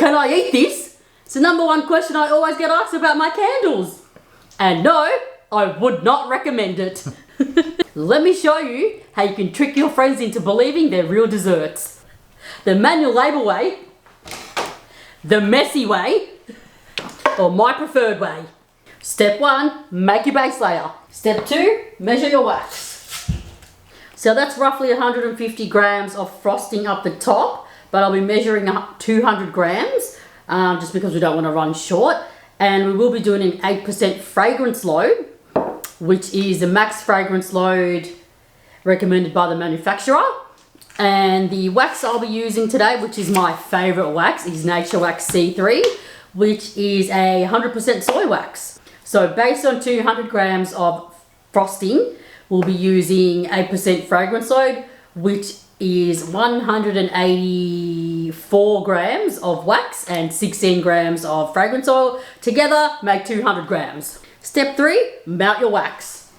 can I eat this? It's the number one question I always get asked about my candles. And no, I would not recommend it. Let me show you how you can trick your friends into believing they're real desserts. The manual label way, the messy way, or my preferred way. Step 1, make your base layer. Step 2, measure your wax. So that's roughly 150 grams of frosting up the top, but I'll be measuring 200 grams just because we don't want to run short. And we will be doing an 8% fragrance load, which is the max fragrance load recommended by the manufacturer. And the wax I'll be using today, which is my favorite wax, is Nature Wax C3, which is a 100% soy wax. So based on 200 grams of frosting, we'll be using 8% fragrance load, which is 184 grams of wax and 16 grams of fragrance oil. Together, make 200 grams. Step 3, melt your wax.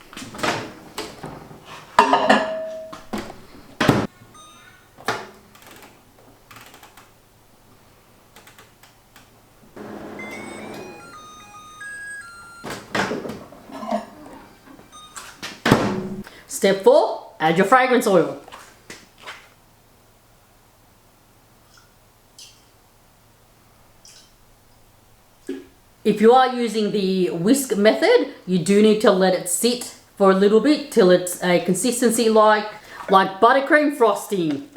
Step 4, add your fragrance oil. If you are using the whisk method, you do need to let it sit for a little bit till it's a consistency like buttercream frosting.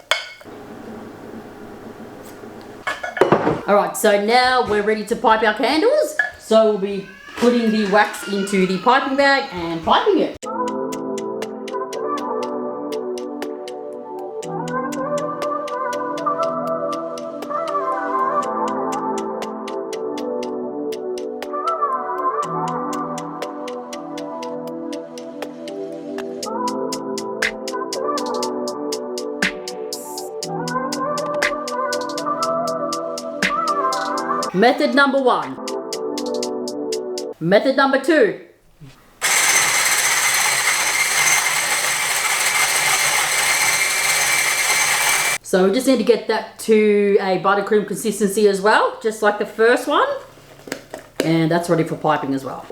Alright, so now we're ready to pipe our candles. So we'll be putting the wax into the piping bag and piping it. Method number 1. Method number 2. So we just need to get that to a buttercream consistency as well, just like the first one. And that's ready for piping as well.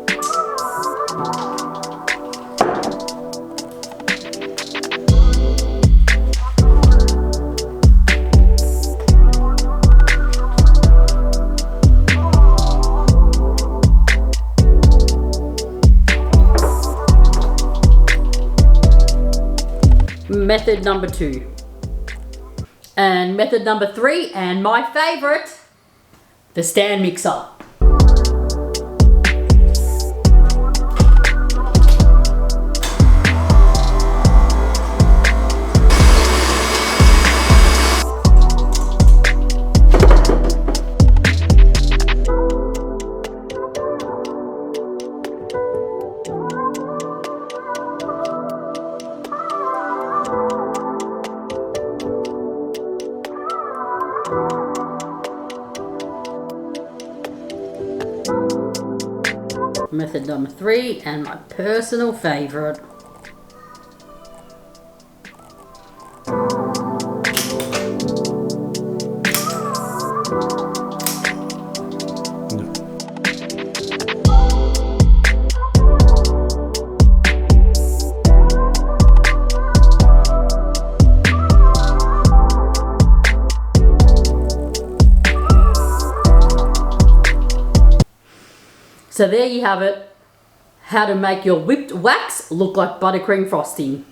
Method number 2. And method number 3, and my favorite, the stand mixer. Method number 3, and my personal favorite. So there you have it, how to make your whipped wax look like buttercream frosting.